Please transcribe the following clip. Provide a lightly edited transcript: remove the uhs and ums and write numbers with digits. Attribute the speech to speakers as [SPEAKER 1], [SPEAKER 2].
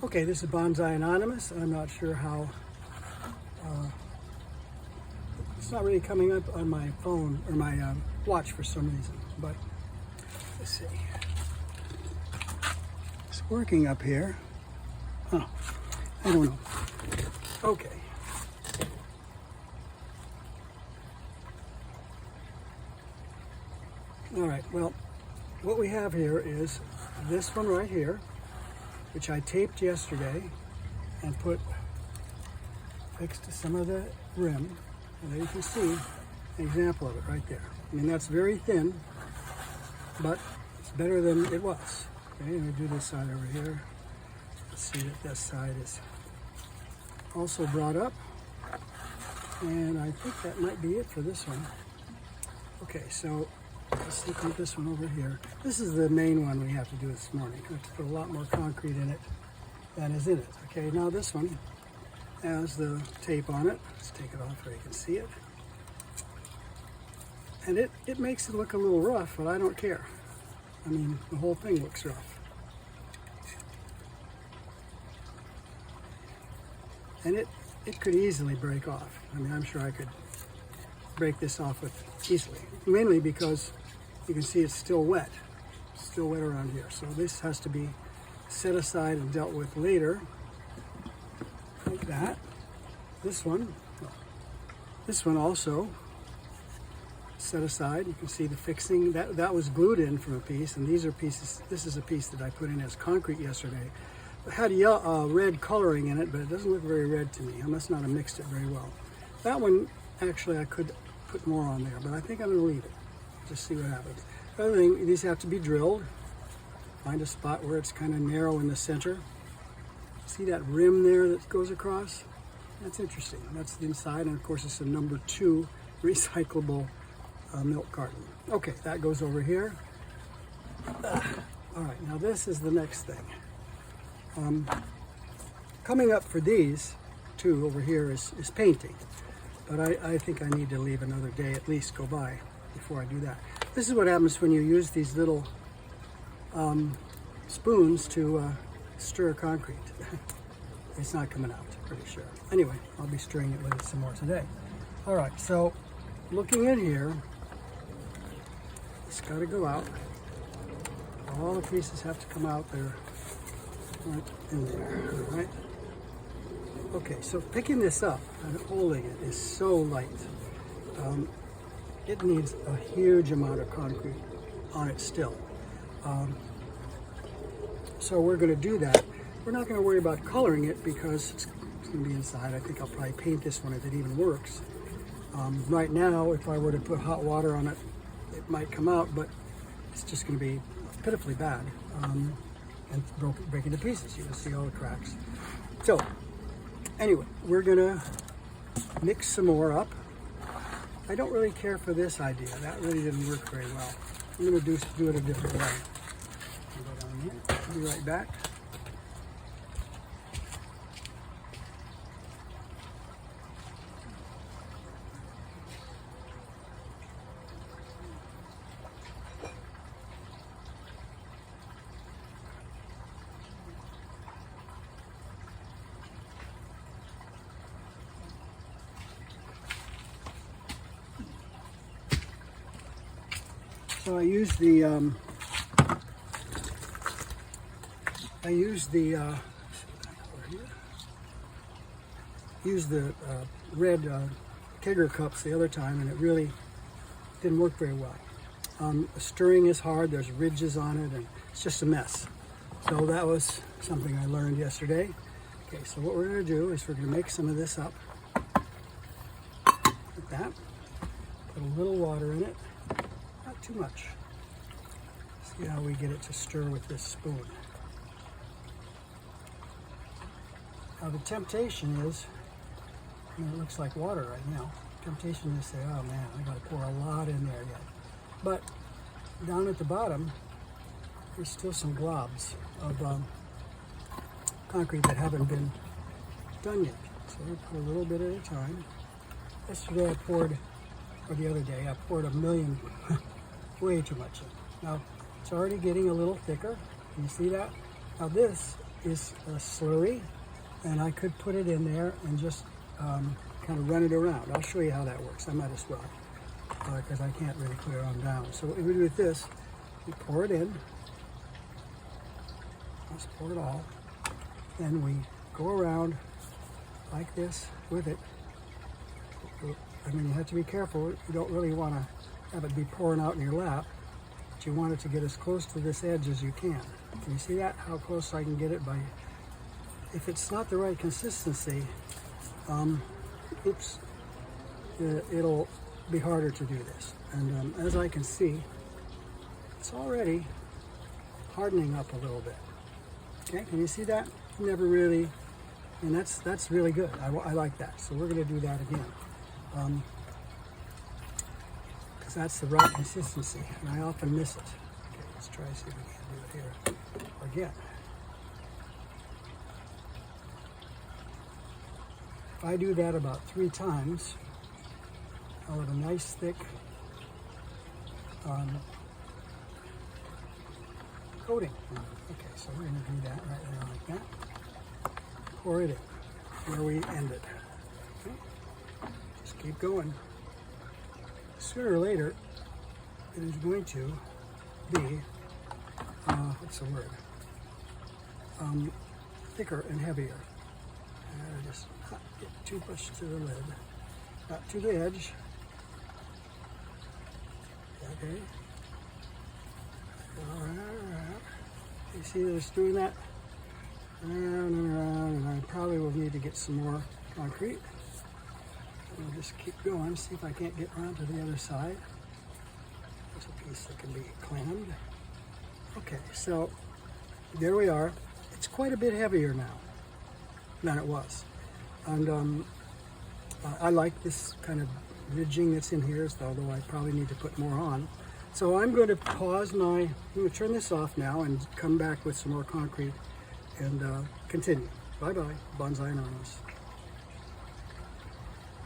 [SPEAKER 1] Okay, this is Bonsai Anonymous. I'm not sure how, it's not really coming up on my phone or my watch for some reason, but let's see. It's working up here. Huh, I don't know. Okay. All right, well, what we have here is this one right here, which I taped yesterday and fixed some of the rim. And there you can see an example of it right there. I mean, that's very thin, but it's better than it was. Okay, and we do this side over here. Let's see that this side is also brought up. And I think that might be it for this one. Okay, so let's look at this one over here. This is the main one we have to do this morning. We have to put a lot more concrete in it than is in it. Okay, now this one has the tape on it. Let's take it off where you can see it. And it makes it look a little rough, but I don't care. I mean, the whole thing looks rough. And it could easily break off. I mean, I'm sure I could break this off with easily, mainly because you can see it's still wet around here. So this has to be set aside and dealt with later, like that. This one also set aside. You can see the fixing that was glued in from a piece, and these are pieces. This is a piece that I put in as concrete yesterday. It had red coloring in it, but it doesn't look very red to me. I must not have mixed it very well. That one, actually, I could put more on there, but I think I'm going to leave it. Just see what happens. The other thing, these have to be drilled. Find a spot where it's kind of narrow in the center. See that rim there that goes across? That's interesting. That's the inside, and of course it's a number 2 recyclable milk carton. Okay, that goes over here. All right, now this is the next thing. Coming up for these two over here is painting. But I think I need to leave another day at least go by before I do that. This is what happens when you use these little spoons to stir concrete. It's not coming out, pretty sure. Anyway, I'll be stirring it with it some more today. All right, so looking in here, it's got to go out. All the pieces have to come out. They're right in there, all right? Okay, so picking this up and holding it is so light. It needs a huge amount of concrete on it still. So we're going to do that. We're not going to worry about coloring it because it's going to be inside. I think I'll probably paint this one if it even works. Right now, if I were to put hot water on it, it might come out, but it's just going to be pitifully bad and breaking to pieces. You can see all the cracks. So anyway, we're going to mix some more up. I don't really care for this idea. That really didn't work very well. I'm going to do it a different way. I'll go down here. I'll be right back. So I use the red kegger cups the other time, and it really didn't work very well. Stirring is hard. There's ridges on it, and it's just a mess. So that was something I learned yesterday. Okay, so what we're going to do is we're going to make some of this up like that. Put a little water in it. Not too much. See how we get it to stir with this spoon. Now the temptation is, I mean, it looks like water right now. Temptation is to say, oh man, I got to pour a lot in there yet. But down at the bottom, there's still some globs of concrete that haven't been done yet. So we put a little bit at a time. Yesterday I poured, or the other day, I poured a million, way too much in. Now, it's already getting a little thicker. Can you see that? Now this is slurry, and I could put it in there and just kind of run it around. I'll show you how that works. I might as well, because I can't really put it on down. So what we do with this, we pour it in. Let's pour it all. Then we go around like this with it. I mean, you have to be careful. You don't really want to have it be pouring out in your lap, but you want it to get as close to this edge as you can. Can you see that? How close I can get it by, if it's not the right consistency, it'll be harder to do this. And as I can see, it's already hardening up a little bit. Okay, can you see that? Never really, and that's really good. I like that. So we're going to do that again. Because that's the right consistency, and I often miss it. Okay, let's try to see if we can do it here again. If I do that about 3 times, I'll have a nice thick coating. Okay, so we're going to do that right now like that. Pour it in where we ended. Okay. Just keep going. Sooner or later, it is going to be, what's the word? Thicker and heavier. Just not get too much to the lid, not to the edge. Okay. All right. You see this doing that? Around and around, and I probably will need to get some more concrete. We'll just keep going, see if I can't get around to the other side. There's a piece that can be clammed. Okay, so there we are. It's quite a bit heavier now than it was. And I like this kind of ridging that's in here, although I probably need to put more on. So I'm going to pause I'm going to turn this off now and come back with some more concrete and continue. Bye-bye, Bonsai Anonymous.